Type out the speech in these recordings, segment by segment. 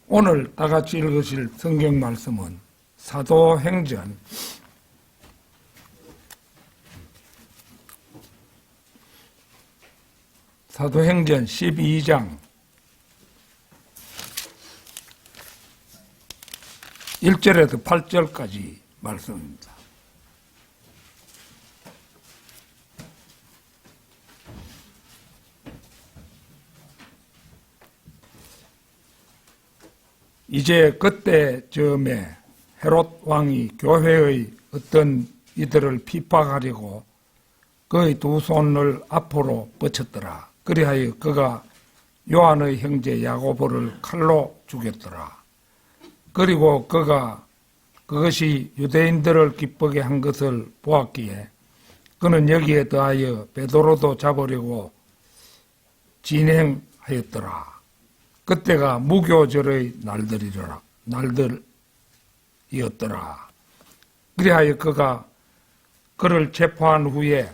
오늘 다 같이 읽으실 성경 말씀은 사도행전 12장 1절에서 8절까지 말씀입니다. 이제 그때 즈음에 헤롯 왕이 교회의 어떤 이들을 핍박하려고 그의 두 손을 앞으로 뻗쳤더라. 그리하여 그가 요한의 형제 야고보를 칼로 죽였더라. 그리고 그가 그것이 유대인들을 기쁘게 한 것을 보았기에 그는 여기에 더하여 베드로도 잡으려고 진행하였더라. 그때가 무교절의 날들이었더라. 그리하여 그가 그를 체포한 후에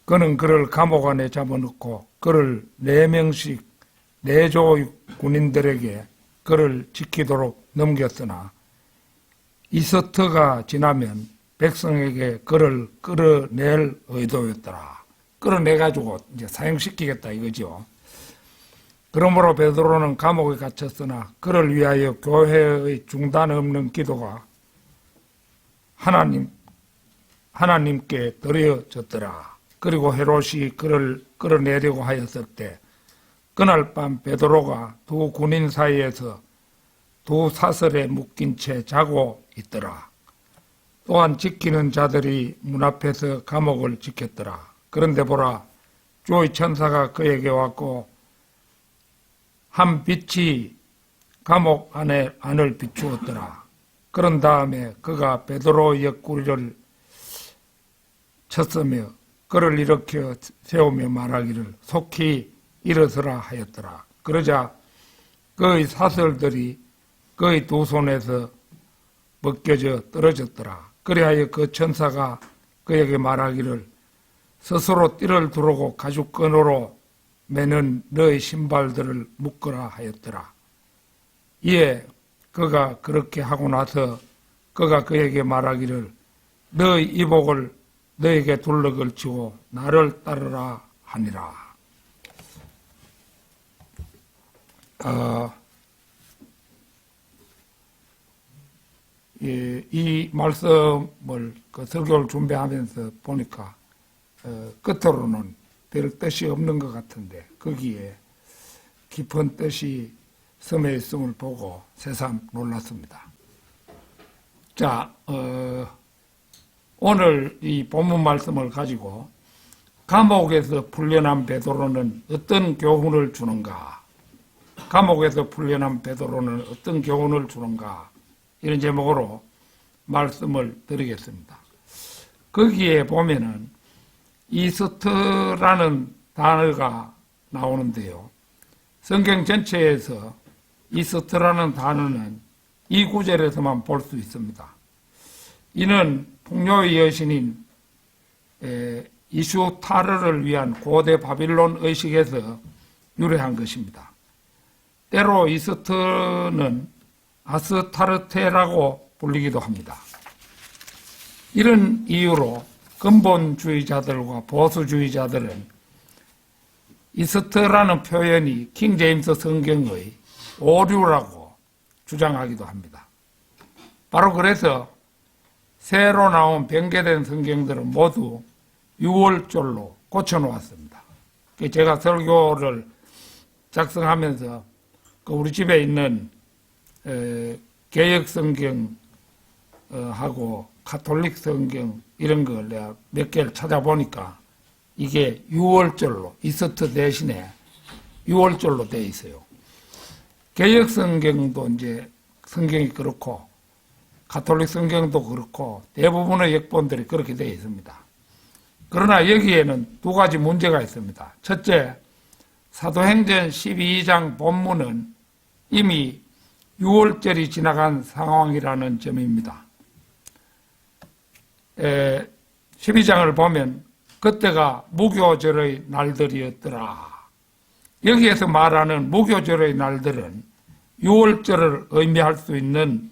그는 그를 감옥 안에 잡아넣고 그를 4명씩 4조 군인들에게 그를 지키도록 넘겼으나 이스터가 지나면 백성에게 그를 끌어낼 의도였더라. 끌어내가지고 이제 사형시키겠다 이거죠. 그러므로 베드로는 감옥에 갇혔으나 그를 위하여 교회의 중단 없는 기도가 하나님께 드려졌더라. 그리고 헤롯이 그를 끌어내려고 하였을 때 그날 밤 베드로가 두 군인 사이에서 두 사슬에 묶인 채 자고 있더라. 또한 지키는 자들이 문 앞에서 감옥을 지켰더라. 그런데 보라, 주의 천사가 그에게 왔고 한 빛이 감옥 안을 비추었더라. 그런 다음에 그가 베드로 옆구리를 쳤으며 그를 일으켜 세우며 말하기를 속히 일어서라 하였더라. 그러자 그의 사슬들이 그의 두 손에서 벗겨져 떨어졌더라. 그리하여 그 천사가 그에게 말하기를 스스로 띠를 두르고 가죽끈으로 매는 너의 신발들을 묶으라 하였더라. 이에 그가 그렇게 하고 나서 그가 그에게 말하기를 너의 이복을 너에게 둘러걸치고 나를 따르라 하니라. 이 말씀을 설교를 준비하면서 보니까 끝으로는 별 뜻이 없는 것 같은데 거기에 깊은 뜻이 섬에 있음을 보고 새삼 놀랐습니다. 자, 오늘 이 본문 말씀을 가지고 감옥에서 풀려난 베드로는 어떤 교훈을 주는가? 감옥에서 풀려난 베드로는 어떤 교훈을 주는가? 이런 제목으로 말씀을 드리겠습니다. 거기에 보면은 이스터라는 단어가 나오는데요. 성경 전체에서 이스터라는 단어는 이 구절에서만 볼 수 있습니다. 이는 풍요의 여신인 이슈타르를 위한 고대 바빌론 의식에서 유래한 것입니다. 때로 이스터는 아스타르테라고 불리기도 합니다. 이런 이유로 근본주의자들과 보수주의자들은 이스터라는 표현이 킹제임스 성경의 오류라고 주장하기도 합니다. 바로 그래서 새로 나온 변개된 성경들은 모두 6월절로 고쳐놓았습니다. 제가 설교를 작성하면서 우리 집에 있는 개혁 성경하고 가톨릭 성경 이런 걸 내가 몇 개를 찾아보니까 이게 6월절로 이스터 대신에 6월절로 되어 있어요. 개혁 성경도 이제 성경이 그렇고 가톨릭 성경도 그렇고 대부분의 역본들이 그렇게 되어 있습니다. 그러나 여기에는 두 가지 문제가 있습니다. 첫째, 사도행전 12장 본문은 이미 6월절이 지나간 상황이라는 점입니다. 12장을 보면 그때가 무교절의 날들이었더라. 여기에서 말하는 무교절의 날들은 유월절을 의미할 수 있는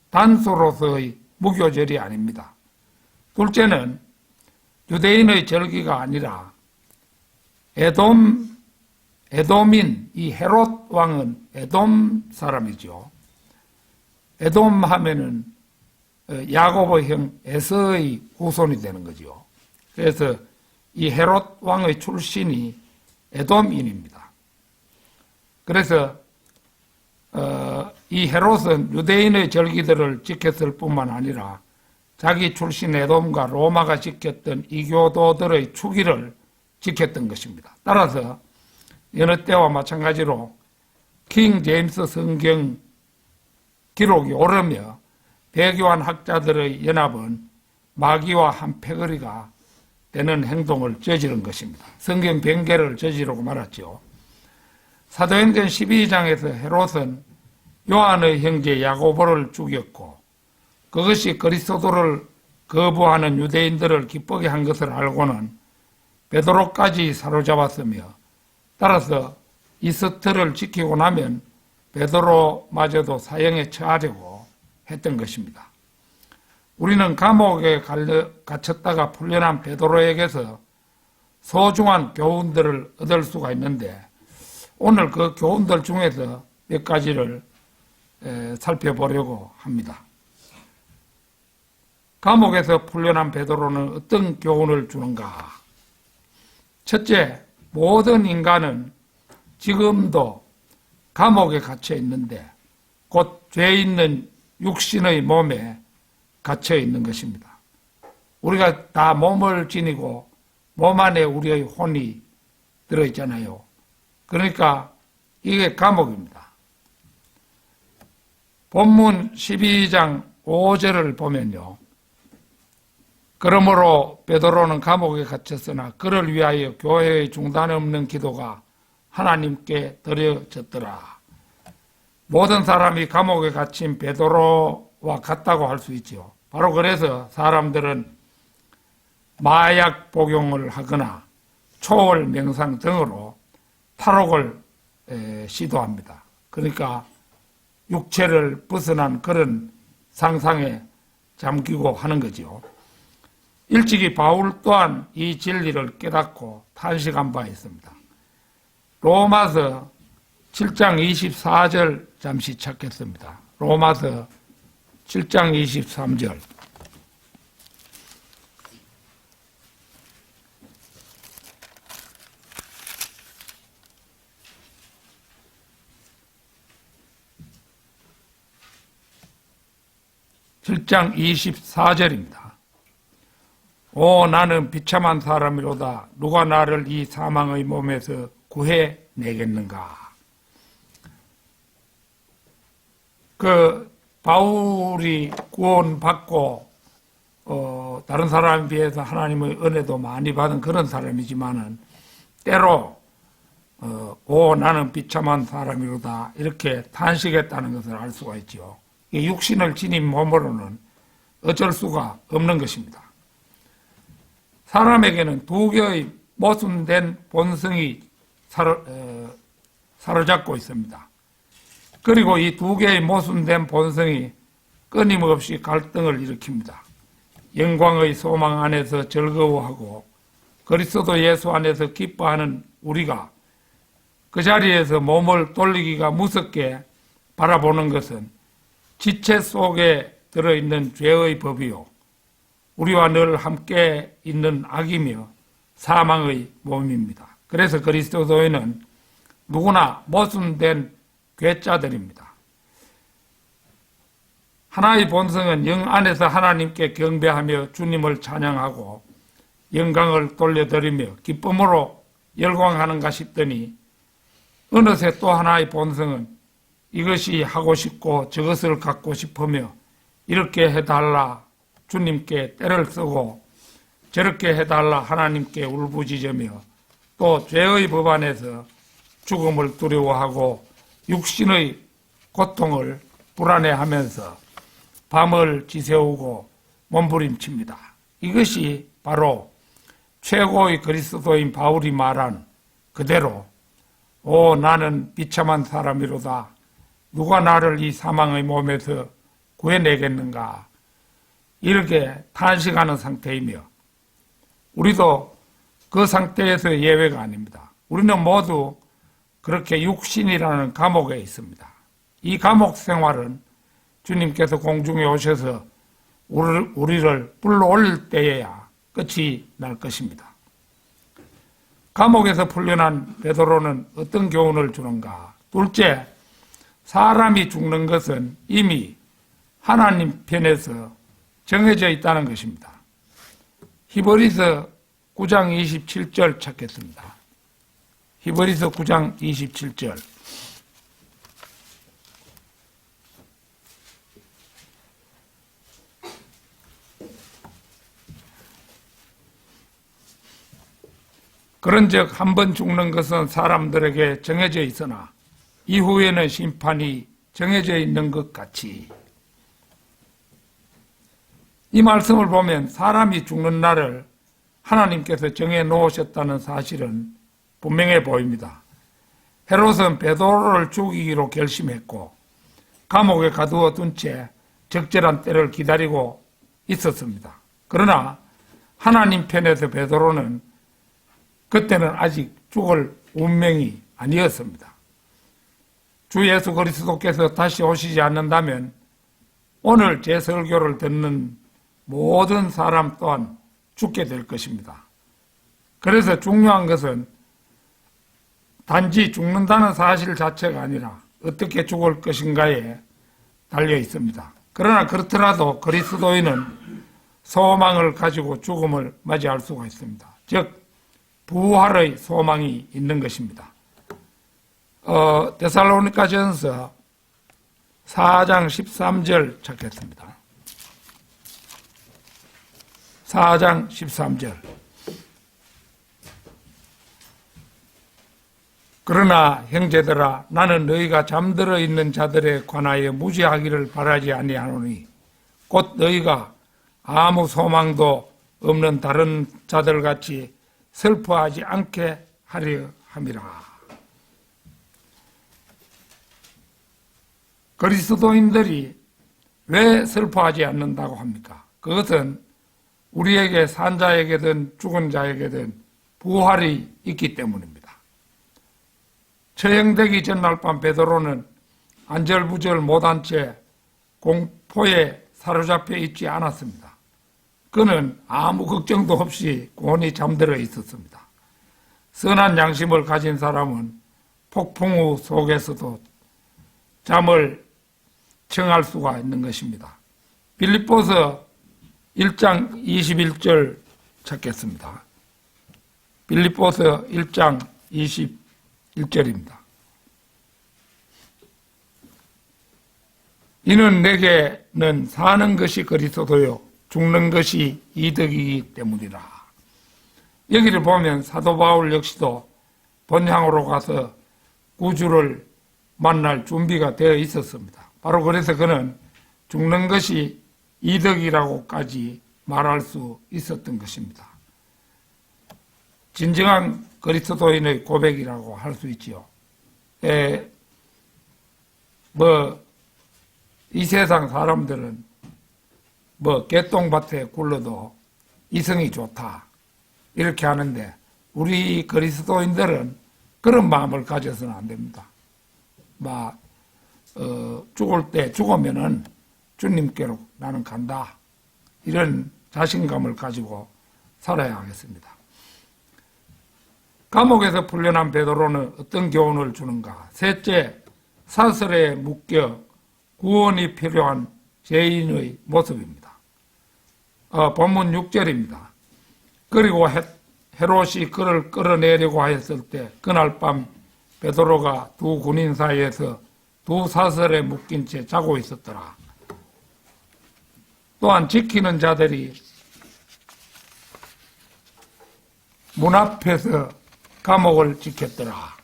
단소로서의 무교절이 아닙니다. 둘째는 유대인의 절기가 아니라 에돔인 이 헤롯 왕은 에돔 사람이죠. 에돔 하면은 야곱의 형 에서의 후손이 되는 거죠. 그래서 이 헤롯 왕의 출신이 에돔인입니다. 그래서 이 헤롯은 유대인의 절기들을 지켰을 뿐만 아니라 자기 출신 에돔과 로마가 지켰던 이교도들의 추기를 지켰던 것입니다. 따라서 여느 때와 마찬가지로 킹 제임스 성경 기록이 오르며 대교한 학자들의 연합은 마귀와 한패거리가 되는 행동을 저지른 것입니다. 성경 변개를 저지르고 말았죠. 사도행전 12장에서 헤롯은 요한의 형제 야고보를 죽였고 그것이 그리스도를 거부하는 유대인들을 기쁘게 한 것을 알고는 베드로까지 사로잡았으며 따라서 이 서틀을 지키고 나면 베드로마저도 사형에 처하려고 했던 것입니다. 우리는 감옥에 갇혔다가 풀려난 베드로에게서 소중한 교훈들을 얻을 수가 있는데 오늘 그 교훈들 중에서 몇 가지를 살펴보려고 합니다. 감옥에서 풀려난 베드로는 어떤 교훈을 주는가? 첫째, 모든 인간은 지금도 감옥에 갇혀 있는데 곧 죄 있는 육신의 몸에 갇혀 있는 것입니다. 우리가 다 몸을 지니고 몸 안에 우리의 혼이 들어있잖아요. 그러니까 이게 감옥입니다. 본문 12장 5절을 보면요. 그러므로 베드로는 감옥에 갇혔으나 그를 위하여 교회의 중단 없는 기도가 하나님께 드려졌더라. 모든 사람이 감옥에 갇힌 베드로와 같다고 할 수 있죠. 바로 그래서 사람들은 마약 복용을 하거나 초월 명상 등으로 탈옥을 시도합니다. 그러니까 육체를 벗어난 그런 상상에 잠기고 하는 거죠. 일찍이 바울 또한 이 진리를 깨닫고 탄식한 바 있습니다. 로마서 7장 24절 잠시 찾겠습니다. 로마서 7장 23절. (7장 24절입니다) 오 나는 비참한 사람이로다. 누가 나를 이 사망의 몸에서 구해내겠는가. 그 바울이 구원받고 다른 사람에 비해서 하나님의 은혜도 많이 받은 그런 사람이지만은 때로 오 나는 비참한 사람이로다 이렇게 탄식했다는 것을 알 수가 있죠. 이 육신을 지닌 몸으로는 어쩔 수가 없는 것입니다. 사람에게는 두 개의 모순된 본성이 사로잡고 있습니다. 그리고 이 두 개의 모순된 본성이 끊임없이 갈등을 일으킵니다. 영광의 소망 안에서 즐거워하고 그리스도 예수 안에서 기뻐하는 우리가 그 자리에서 몸을 돌리기가 무섭게 바라보는 것은 지체 속에 들어있는 죄의 법이요 우리와 늘 함께 있는 악이며 사망의 몸입니다. 그래서 그리스도인은 누구나 모순된 괴짜들입니다. 하나의 본성은 영 안에서 하나님께 경배하며 주님을 찬양하고 영광을 돌려드리며 기쁨으로 열광하는가 싶더니 어느새 또 하나의 본성은 이것이 하고 싶고 저것을 갖고 싶으며 이렇게 해달라 주님께 때를 쓰고 저렇게 해달라 하나님께 울부짖으며 또 죄의 법 안에서 죽음을 두려워하고 육신의 고통을 불안해하면서 밤을 지새우고 몸부림칩니다. 이것이 바로 최고의 그리스도인 바울이 말한 그대로 오, 나는 비참한 사람이로다. 누가 나를 이 사망의 몸에서 구해내겠는가. 이렇게 탄식하는 상태이며, 우리도 그 상태에서 예외가 아닙니다. 우리는 모두 그렇게 육신이라는 감옥에 있습니다. 이 감옥 생활은 주님께서 공중에 오셔서 우리를 불러올릴 때에야 끝이 날 것입니다. 감옥에서 풀려난 베드로는 어떤 교훈을 주는가? 둘째, 사람이 죽는 것은 이미 하나님 편에서 정해져 있다는 것입니다. 히브리서 9장 27절 찾겠습니다. 히브리서 9장 27절. 그런즉 한 번 죽는 것은 사람들에게 정해져 있으나 이후에는 심판이 정해져 있는 것 같이. 이 말씀을 보면 사람이 죽는 날을 하나님께서 정해 놓으셨다는 사실은 분명해 보입니다. 헤롯은 베드로를 죽이기로 결심했고 감옥에 가두어 둔 채 적절한 때를 기다리고 있었습니다. 그러나 하나님 편에서 베드로는 그때는 아직 죽을 운명이 아니었습니다. 주 예수 그리스도께서 다시 오시지 않는다면 오늘 제 설교를 듣는 모든 사람 또한 죽게 될 것입니다. 그래서 중요한 것은 단지 죽는다는 사실 자체가 아니라 어떻게 죽을 것인가에 달려 있습니다. 그러나 그렇더라도 그리스도인은 소망을 가지고 죽음을 맞이할 수가 있습니다. 즉 부활의 소망이 있는 것입니다. 데살로니가전서 4장 13절 찾겠습니다. 4장 13절. 그러나 형제들아 나는 너희가 잠들어 있는 자들에 관하여 무지하기를 바라지 아니하노니 곧 너희가 아무 소망도 없는 다른 자들같이 슬퍼하지 않게 하려 함이라. 그리스도인들이 왜 슬퍼하지 않는다고 합니까? 그것은 우리에게 산 자에게든 죽은 자에게든 부활이 있기 때문입니다. 처형되기 전날 밤 베드로는 안절부절 못한 채 공포에 사로잡혀 있지 않았습니다. 그는 아무 걱정도 없이 곤히 잠들어 있었습니다. 선한 양심을 가진 사람은 폭풍우 속에서도 잠을 청할 수가 있는 것입니다. 빌립보서 1장 21절 찾겠습니다. 빌립보서 1장 21절입니다. 이는 내게는 사는 것이 그리스도요 죽는 것이 이득이기 때문이라. 여기를 보면 사도 바울 역시도 본향으로 가서 구주를 만날 준비가 되어 있었습니다. 바로 그래서 그는 죽는 것이 이득이라고까지 말할 수 있었던 것입니다. 진정한 그리스도인의 고백이라고 할 수 있지요. 이 세상 사람들은 개똥밭에 굴러도 이성이 좋다 이렇게 하는데 우리 그리스도인들은 그런 마음을 가져서는 안 됩니다. 죽을 때 죽으면은 주님께로 나는 간다 이런 자신감을 가지고 살아야 하겠습니다. 감옥에서 풀려난 베드로는 어떤 교훈을 주는가? 셋째, 사슬에 묶여 구원이 필요한 죄인의 모습입니다. 본문 6절입니다. 그리고 헤롯이 그를 끌어내려고 하였을 때 그날 밤 베드로가 두 군인 사이에서 두 사슬에 묶인 채 자고 있었더라. 또한 지키는 자들이 문 앞에서 감옥을 지켰더라.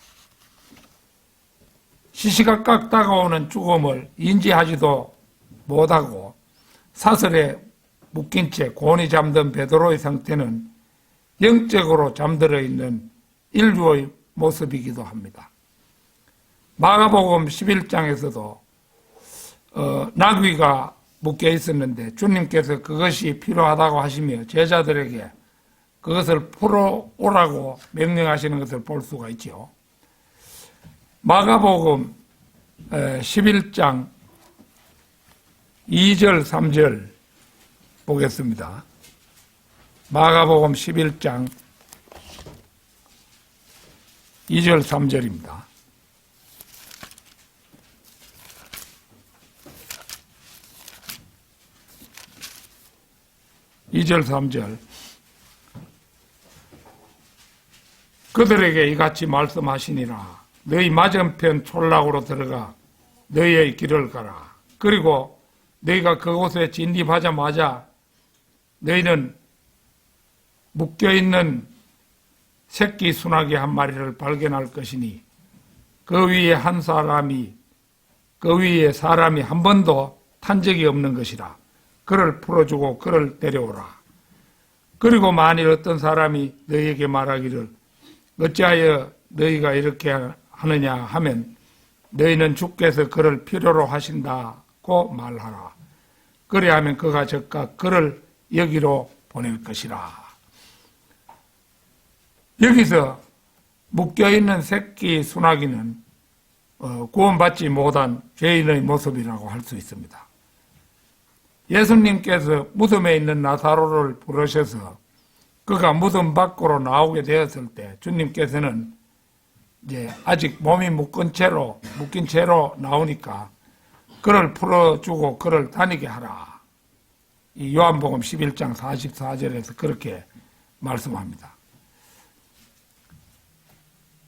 시시각각 다가오는 죽음을 인지하지도 못하고 사슬에 묶인 채 곤히 잠든 베드로의 상태는 영적으로 잠들어 있는 인류의 모습이기도 합니다. 마가복음 11장에서도 나귀가 묶여 있었는데 주님께서 그것이 필요하다고 하시며 제자들에게 그것을 풀어오라고 명령하시는 것을 볼 수가 있죠. 마가복음 11장 2절 3절 보겠습니다. 마가복음 11장 2절 3절입니다. (2절) (3절) 그들에게 이같이 말씀하시니라. 너희 맞은편 촌락으로 들어가 너희의 길을 가라. 그리고 너희가 그곳에 진입하자마자 너희는 묶여있는 새끼 수나기 한 마리를 발견할 것이니 그 위에 사람이 한 번도 탄 적이 없는 것이라. 그를 풀어주고 그를 데려오라. 그리고 만일 어떤 사람이 너희에게 말하기를 어찌하여 너희가 이렇게 하느냐 하면 너희는 주께서 그를 필요로 하신다고 말하라. 그리하면 그가 즉각 그를 여기로 보낼 것이라. 여기서 묶여있는 새끼 수나기는 구원받지 못한 죄인의 모습이라고 할 수 있습니다. 예수님께서 무덤에 있는 나사로를 부르셔서 그가 무덤 밖으로 나오게 되었을 때 주님께서는 이제 아직 몸이 묶인 채로 나오니까 그를 풀어주고 그를 다니게 하라. 이 요한복음 11장 44절에서 그렇게 말씀합니다.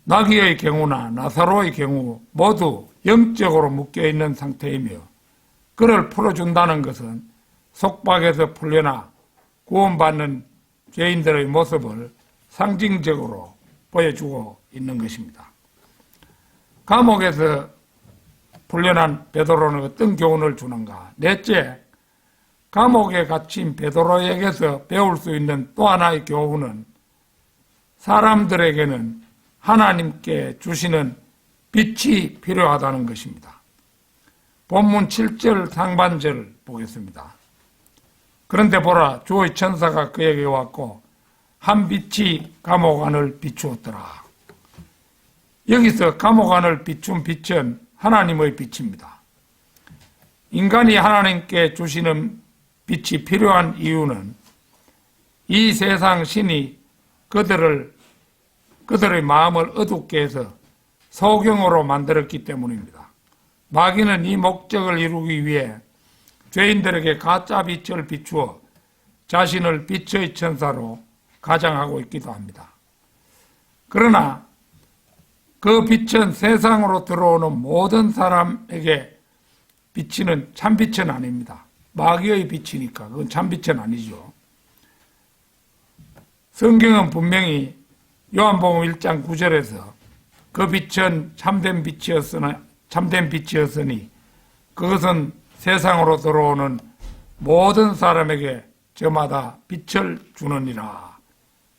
나귀의 경우나 나사로의 경우 모두 영적으로 묶여있는 상태이며 그를 풀어준다는 것은 속박에서 풀려나 구원받는 죄인들의 모습을 상징적으로 보여주고 있는 것입니다. 감옥에서 풀려난 베드로는 어떤 교훈을 주는가? 넷째, 감옥에 갇힌 베드로에게서 배울 수 있는 또 하나의 교훈은 사람들에게는 하나님께 주시는 빛이 필요하다는 것입니다. 본문 7절 상반절 보겠습니다. 그런데 보라, 주의 천사가 그에게 왔고 한 빛이 감옥 안을 비추었더라. 여기서 감옥 안을 비춘 빛은 하나님의 빛입니다. 인간이 하나님께 주시는 빛이 필요한 이유는 이 세상 신이 그들의 마음을 어둡게 해서 소경으로 만들었기 때문입니다. 마귀는 이 목적을 이루기 위해 죄인들에게 가짜 빛을 비추어 자신을 빛의 천사로 가장하고 있기도 합니다. 그러나 그 빛은 세상으로 들어오는 모든 사람에게 비치는 참빛은 아닙니다. 마귀의 빛이니까 그건 참빛은 아니죠. 성경은 분명히 요한복음 1장 9절에서 그 빛은 참된 빛이었으니 그것은 세상으로 들어오는 모든 사람에게 저마다 빛을 주느니라.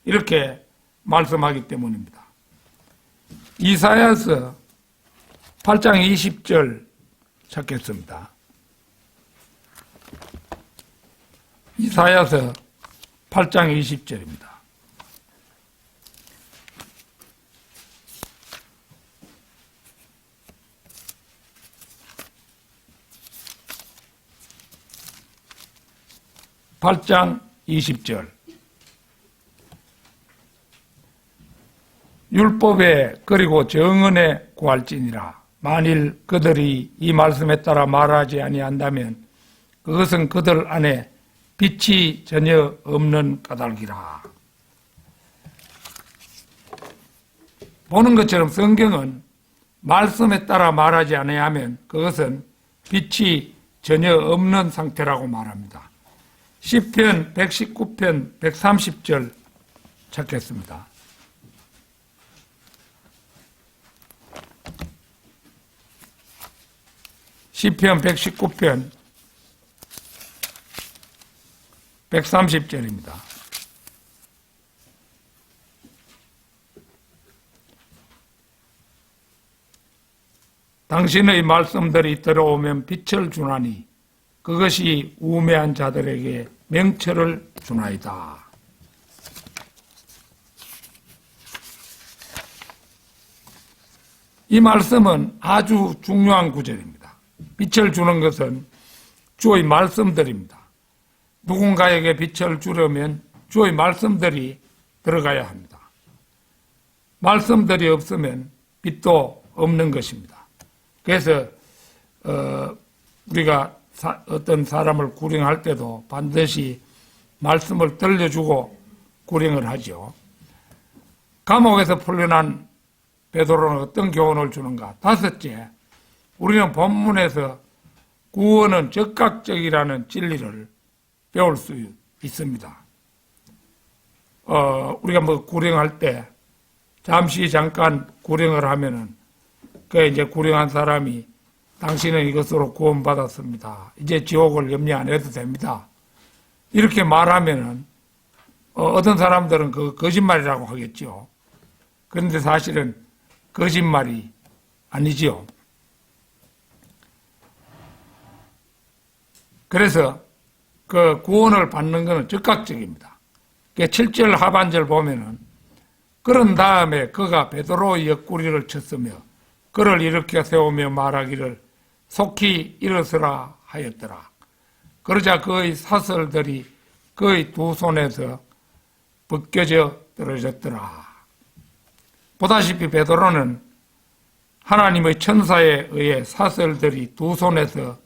이렇게 말씀하기 때문입니다. 이사야서 8장 20절 찾겠습니다. 이사야서 8장 20절입니다. (8장 20절) 율법에 그리고 정언에 구할지니라. 만일 그들이 이 말씀에 따라 말하지 아니한다면 그것은 그들 안에 빛이 전혀 없는 까닭이라. 보는 것처럼 성경은 말씀에 따라 말하지 아니하면 그것은 빛이 전혀 없는 상태라고 말합니다. 시편 119편 130절 찾겠습니다. 시편 119편 130절입니다. 당신의 말씀들이 들어오면 빛을 주나니 그것이 우매한 자들에게 명철을 주나이다. 이 말씀은 아주 중요한 구절입니다. 빛을 주는 것은 주의 말씀들입니다. 누군가에게 빛을 주려면 주의 말씀들이 들어가야 합니다. 말씀들이 없으면 빛도 없는 것입니다. 그래서 우리가 어떤 사람을 구령할 때도 반드시 말씀을 들려주고 구령을 하죠. 감옥에서 풀려난 베드로는 어떤 교훈을 주는가? 다섯째, 우리는 본문에서 구원은 즉각적이라는 진리를 배울 수 있습니다. 우리가 구령할 때 잠시 잠깐 구령을 하면은 그 이제 구령한 사람이 당신은 이것으로 구원받았습니다. 이제 지옥을 염려 안 해도 됩니다. 이렇게 말하면은 어떤 사람들은 그 거짓말이라고 하겠죠. 그런데 사실은 거짓말이 아니지요. 그래서 그 구원을 받는 것은 즉각적입니다. 7절 하반절 보면은 그런 다음에 그가 베드로의 옆구리를 쳤으며 그를 일으켜 세우며 말하기를 속히 일어서라 하였더라. 그러자 그의 사슬들이 그의 두 손에서 벗겨져 떨어졌더라. 보다시피 베드로는 하나님의 천사에 의해 사슬들이 두 손에서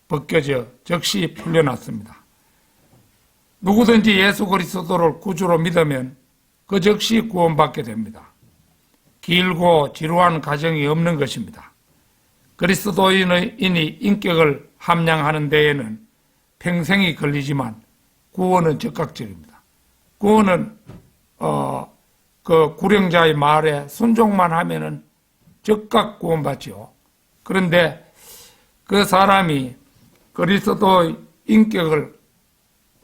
벗겨져 즉시 풀려났습니다. 누구든지 예수 그리스도를 구주로 믿으면 그 즉시 구원받게 됩니다. 길고 지루한 과정이 없는 것입니다. 그리스도인이 인격을 함양하는 데에는 평생이 걸리지만 구원은 즉각적입니다. 구원은 그 구령자의 말에 순종만 하면은 즉각 구원받죠. 그런데 그 사람이 그리스도의 인격을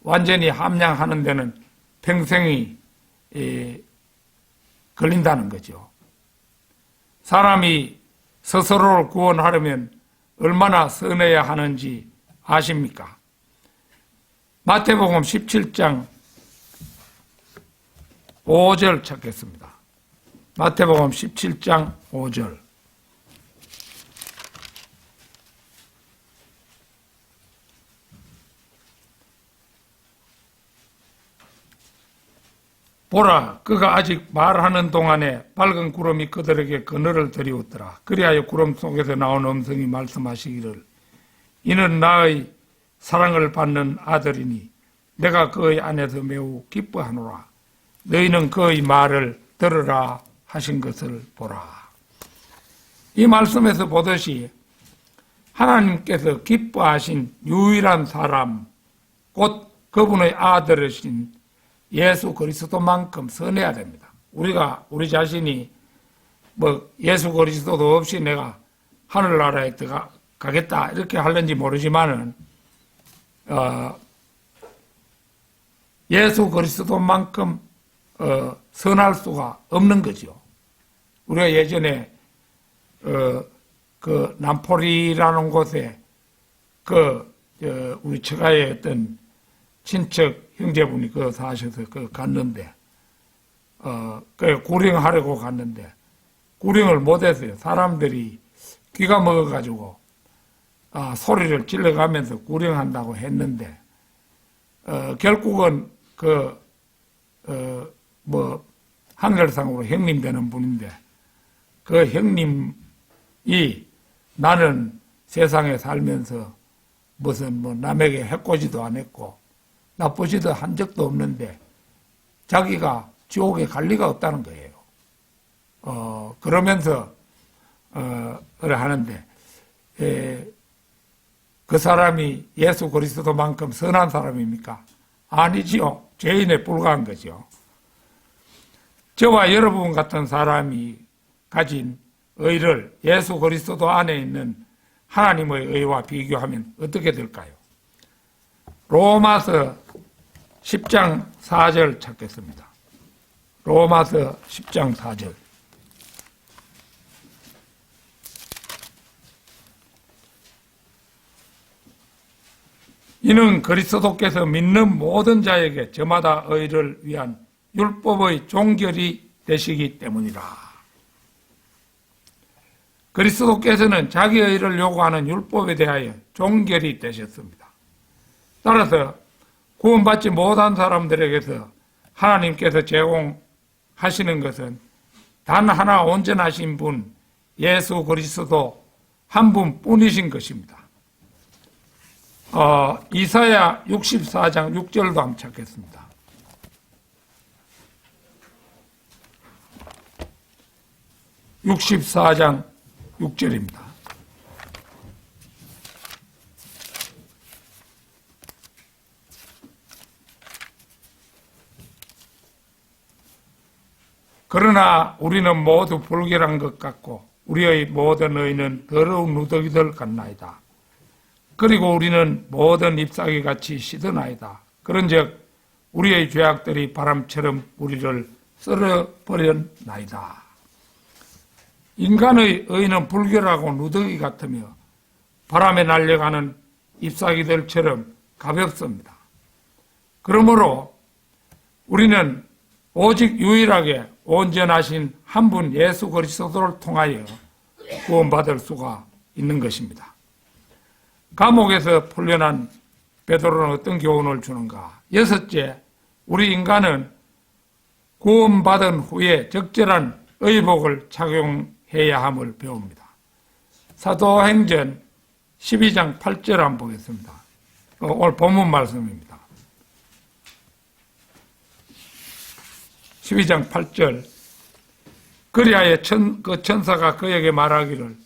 완전히 함양하는 데는 평생이 걸린다는 거죠. 사람이 스스로를 구원하려면 얼마나 선해야 하는지 아십니까? 마태복음 17장 5절 찾겠습니다. 마태복음 17장 5절. 보라, 그가 아직 말하는 동안에 밝은 구름이 그들에게 그늘을 드리웠더라. 그리하여 구름 속에서 나온 음성이 말씀하시기를 이는 나의 사랑을 받는 아들이니 내가 그의 안에서 매우 기뻐하노라. 너희는 그의 말을 들으라 하신 것을 보라. 이 말씀에서 보듯이 하나님께서 기뻐하신 유일한 사람, 곧 그분의 아들이신 예수 그리스도만큼 선해야 됩니다. 우리가 우리 자신이 예수 그리스도도 없이 내가 하늘나라에 가겠다 이렇게 하는지 모르지만은 예수 그리스도만큼 선할 수가 없는 거죠. 우리가 예전에 그 남포리라는 곳에 우리 처가에 어떤 친척 형제분이 사셔서 갔는데 구령하려고 갔는데 구령을 못했어요. 사람들이 귀가 먹어가지고 소리를 질러가면서 구령한다고 했는데 결국은 한결상으로 형님 되는 분인데 그 형님이 나는 세상에 살면서 무슨 남에게 해코지도 안 했고 나쁘지도 한 적도 없는데 자기가 지옥에 갈 리가 없다는 거예요. 그러면서 그래 하는데 그 사람이 예수 그리스도만큼 선한 사람입니까? 아니지요. 죄인에 불과한 거죠. 저와 여러분 같은 사람이 가진 의를 예수 그리스도 안에 있는 하나님의 의와 비교하면 어떻게 될까요? 로마서 10장 4절 찾겠습니다. 로마서 10장 4절. 이는 그리스도께서 믿는 모든 자에게 저마다 의를 위한 율법의 종결이 되시기 때문이라. 그리스도께서는 자기 의를 요구하는 율법에 대하여 종결이 되셨습니다. 따라서 구원받지 못한 사람들에게서 하나님께서 제공하시는 것은 단 하나 온전하신 분 예수 그리스도 한 분뿐이신 것입니다. 이사야 64장 6절도 한번 찾겠습니다. (64장 6절입니다) 그러나 우리는 모두 불결한 것 같고 우리의 모든 의는 더러운 누더기들 같나이다. 그리고 우리는 모든 잎사귀같이 시드나이다. 그런즉 우리의 죄악들이 바람처럼 우리를 쓸어버렸나이다. 인간의 의는 불결하고 누더기 같으며 바람에 날려가는 잎사귀들처럼 가볍습니다. 그러므로 우리는 오직 유일하게 온전하신 한 분 예수 그리스도를 통하여 구원받을 수가 있는 것입니다. 감옥에서 풀려난 베드로는 어떤 교훈을 주는가? 여섯째, 우리 인간은 구원받은 후에 적절한 의복을 착용해야 함을 배웁니다. 사도행전 12장 8절 한번 보겠습니다. 오늘 본문 말씀입니다. 12장 8절. 그리하여 그 천사가 그에게 말하기를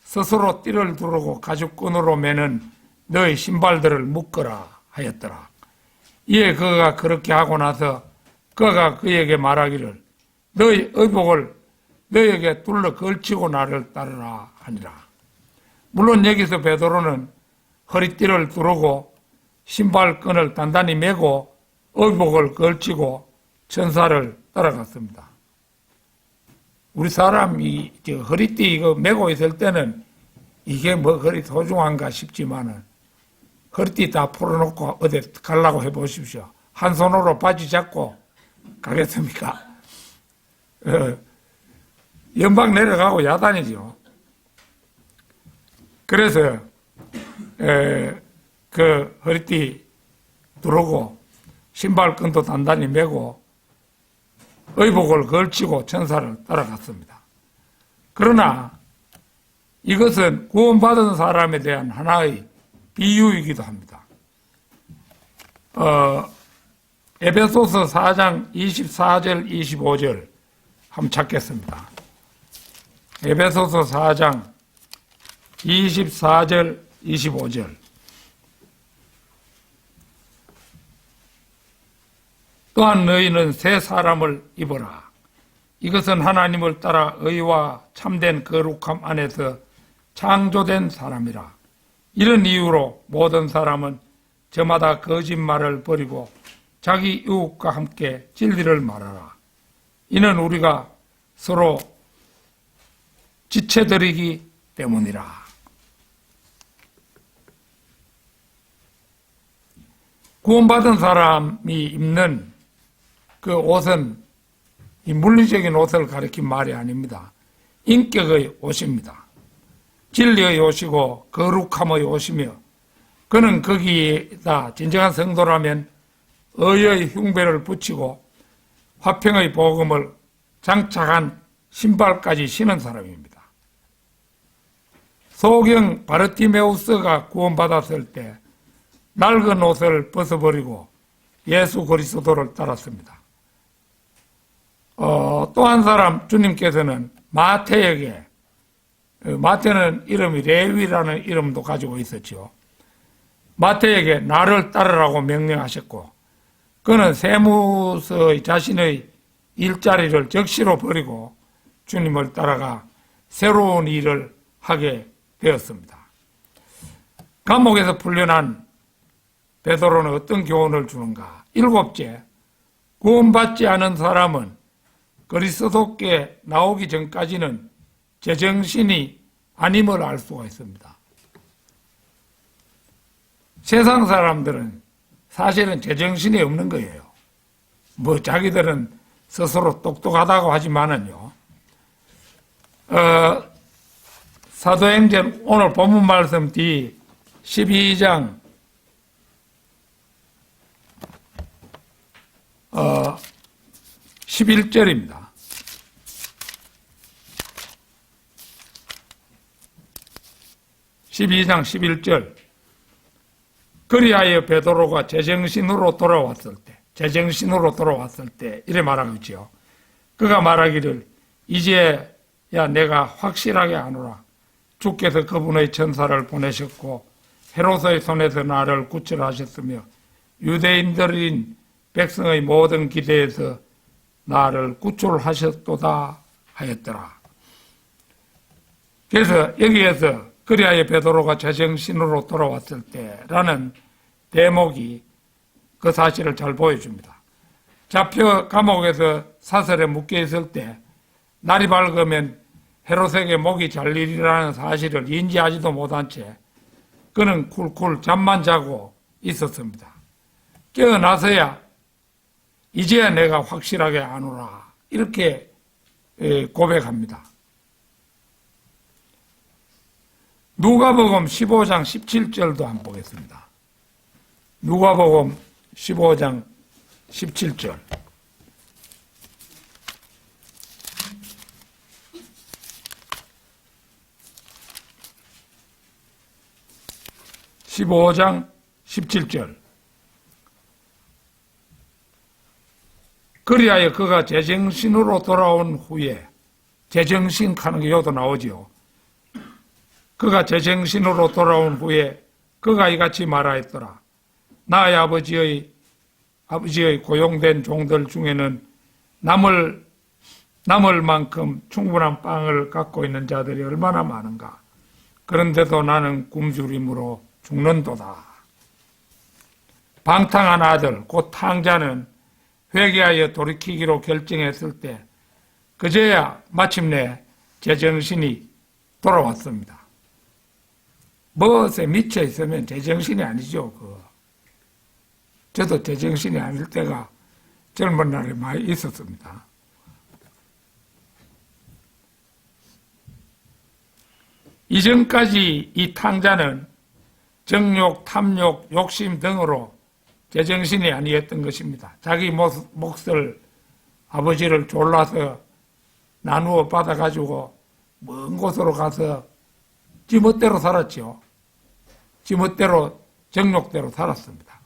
스스로 띠를 두르고 가죽끈으로 매는 너의 신발들을 묶으라 하였더라. 이에 그가 그렇게 하고 나서 그가 그에게 말하기를 너의 의복을 너에게 둘러 걸치고 나를 따르라 하니라. 물론 여기서 베드로는 허리띠를 두르고 신발끈을 단단히 매고 의복을 걸치고 천사를 따라갔습니다. 우리 사람이 허리띠 이거 메고 있을 때는 이게 뭐 그리 소중한가 싶지만은 허리띠 다 풀어놓고 어디 가려고 해보십시오. 한 손으로 바지 잡고 가겠습니까? 연방 내려가고 야단이죠. 그래서 그 허리띠 두르고 신발끈도 단단히 메고 의복을 걸치고 천사를 따라갔습니다. 그러나 이것은 구원받은 사람에 대한 하나의 비유이기도 합니다. 에베소서 4장 24절 25절 한번 찾겠습니다. 에베소서 4장 24절 25절. 또한 너희는 새 사람을 입어라. 이것은 하나님을 따라 의와 참된 거룩함 안에서 창조된 사람이라. 이런 이유로 모든 사람은 저마다 거짓말을 버리고 자기 이웃과 함께 진리를 말하라. 이는 우리가 서로 지체드리기 때문이라. 구원받은 사람이 입는 그 옷은 이 물리적인 옷을 가리킨 말이 아닙니다. 인격의 옷입니다. 진리의 옷이고 거룩함의 옷이며 그는 거기에다 진정한 성도라면 의의 흉배를 붙이고 화평의 복음을 장착한 신발까지 신은 사람입니다. 소경 바르티메우스가 구원받았을 때 낡은 옷을 벗어버리고 예수 그리스도를 따랐습니다. 또 한 사람 주님께서는 마태에게, 마태는 이름이 레위라는 이름도 가지고 있었죠. 마태에게 나를 따르라고 명령하셨고 그는 세무서의 자신의 일자리를 적시로 버리고 주님을 따라가 새로운 일을 하게 되었습니다. 감옥에서 풀려난 베드로는 어떤 교훈을 주는가? 일곱째, 구원받지 않은 사람은 그리스도께 나오기 전까지는 제정신이 아님을 알 수가 있습니다. 세상 사람들은 사실은 제정신이 없는 거예요. 뭐 자기들은 스스로 똑똑하다고 하지만은요. 사도행전 오늘 본문 말씀 뒤 12장 11절입니다. 12장 11절. 그리하여 베드로가 제정신으로 돌아왔을 때 이래 말하고 있죠. 그가 말하기를 이제야 내가 확실하게 아노라. 주께서 그분의 천사를 보내셨고 헤롯의 손에서 나를 구출하셨으며 유대인들인 백성의 모든 기대에서 나를 구출하셨도다 하였더라. 그래서 여기에서 그리하여 베드로가 제정신으로 돌아왔을 때라는 대목이 그 사실을 잘 보여줍니다. 잡혀 감옥에서 사설에 묶여 있을 때 날이 밝으면 헤롯에게 목이 잘리리라는 사실을 인지하지도 못한 채 그는 쿨쿨 잠만 자고 있었습니다. 깨어나서야 이제야 내가 확실하게 아노라 이렇게 고백합니다. 누가복음 15장 17절도 한번 보겠습니다. 누가복음 15장 17절. (15장 17절) 그리하여 그가 제정신으로 돌아온 후에, 제정신 하는 게 여기도 나오지요. 그가 제정신으로 돌아온 후에 그가 이같이 말하였더라. 나의 아버지의 고용된 종들 중에는 남을 만큼 충분한 빵을 갖고 있는 자들이 얼마나 많은가. 그런데도 나는 굶주림으로 죽는도다. 방탕한 아들 곧 탕자는 회개하여 돌이키기로 결정했을 때 그제야 마침내 제정신이 돌아왔습니다. 무엇에 미쳐 있으면 제정신이 아니죠. 저도 제정신이 아닐 때가 젊은 날에 많이 있었습니다. 이전까지 이 탕자는 정욕, 탐욕, 욕심 등으로 제정신이 아니었던 것입니다. 자기 몫을 아버지를 졸라서 나누어 받아가지고 먼 곳으로 가서 지멋대로 살았죠. 지멋대로 정욕대로 살았습니다.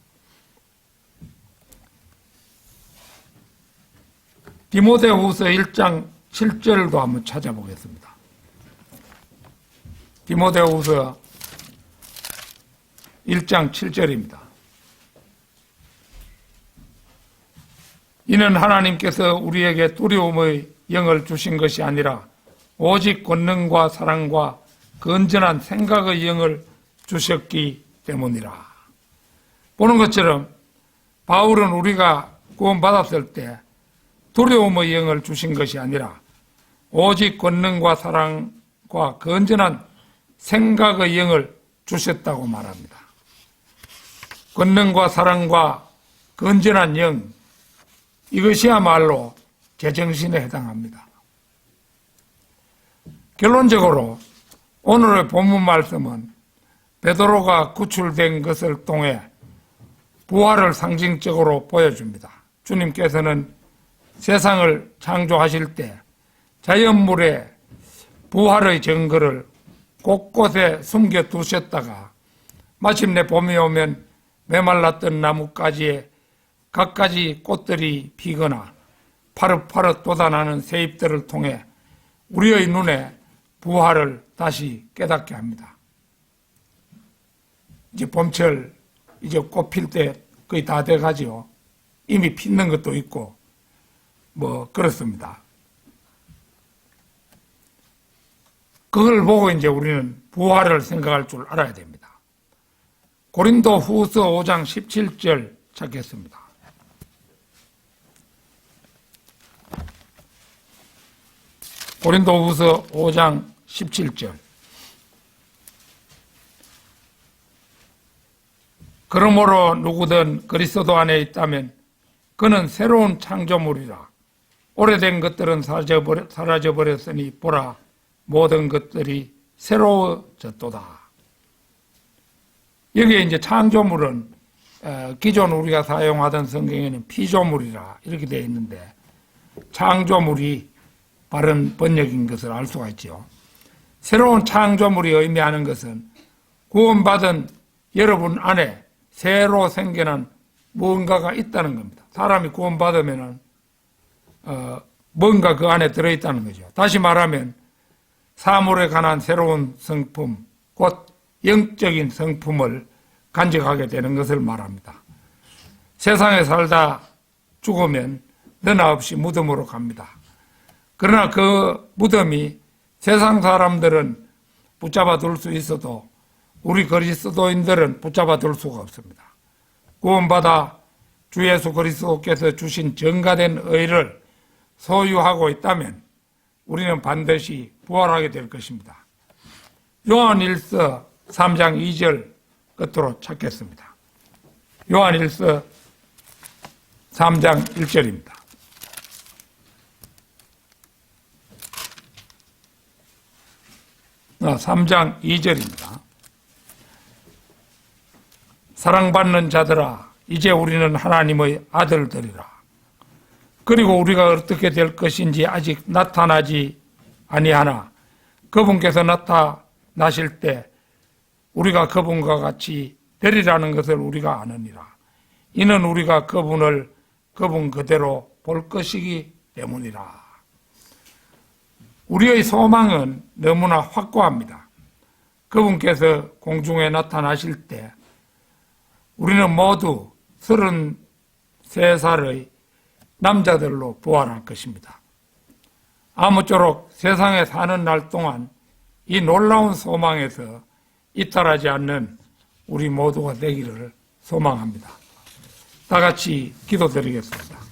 디모데후서 1장 7절도 한번 찾아보겠습니다. 디모데후서 1장 7절입니다. 이는 하나님께서 우리에게 두려움의 영을 주신 것이 아니라 오직 권능과 사랑과 건전한 생각의 영을 주셨기 때문이라. 보는 것처럼 바울은 우리가 구원받았을 때 두려움의 영을 주신 것이 아니라 오직 권능과 사랑과 건전한 생각의 영을 주셨다고 말합니다. 권능과 사랑과 건전한 영, 이것이야말로 제정신에 해당합니다. 결론적으로 오늘의 본문 말씀은 베드로가 구출된 것을 통해 부활을 상징적으로 보여줍니다. 주님께서는 세상을 창조하실 때 자연물에 부활의 증거를 곳곳에 숨겨두셨다가 마침내 봄이 오면 메말랐던 나뭇가지에 갖가지 꽃들이 피거나 파릇파릇 돋아나는 새잎들을 통해 우리의 눈에 부활을 다시 깨닫게 합니다. 이제 봄철, 이제 꽃 필 때 거의 다 돼가지요. 이미 피는 것도 있고, 그렇습니다. 그걸 보고 이제 우리는 부활을 생각할 줄 알아야 됩니다. 고린도 후서 5장 17절 찾겠습니다. 고린도 후서 5장 17절. 그러므로 누구든 그리스도 안에 있다면 그는 새로운 창조물이라. 오래된 것들은 사라져버렸으니 보라, 모든 것들이 새로워졌도다. 여기에 이제 창조물은 기존 우리가 사용하던 성경에는 피조물이라 이렇게 되어 있는데, 창조물이 바른 번역인 것을 알 수가 있죠. 새로운 창조물이 의미하는 것은 구원받은 여러분 안에 새로 생겨난 무언가가 있다는 겁니다. 사람이 구원받으면 뭔가 그 안에 들어있다는 거죠. 다시 말하면 사물에 관한 새로운 성품, 곧 영적인 성품을 간직하게 되는 것을 말합니다. 세상에 살다 죽으면 너나 없이 무덤으로 갑니다. 그러나 그 무덤이 세상 사람들은 붙잡아 둘 수 있어도 우리 그리스도인들은 붙잡아 둘 수가 없습니다. 구원받아 주 예수 그리스도께서 주신 정가된 의를 소유하고 있다면 우리는 반드시 부활하게 될 것입니다. 요한일서 3장 2절 끝으로 찾겠습니다. 요한일서 3장 1절입니다. 3장 2절입니다. 사랑받는 자들아, 이제 우리는 하나님의 아들들이라. 그리고 우리가 어떻게 될 것인지 아직 나타나지 아니하나 그분께서 나타나실 때 우리가 그분과 같이 되리라는 것을 우리가 아느니라. 이는 우리가 그분 그대로 볼 것이기 때문이라. 우리의 소망은 너무나 확고합니다. 그분께서 공중에 나타나실 때 우리는 모두 33살의 남자들로 부활할 것입니다. 아무쪼록 세상에 사는 날 동안 이 놀라운 소망에서 이탈하지 않는 우리 모두가 되기를 소망합니다. 다 같이 기도드리겠습니다.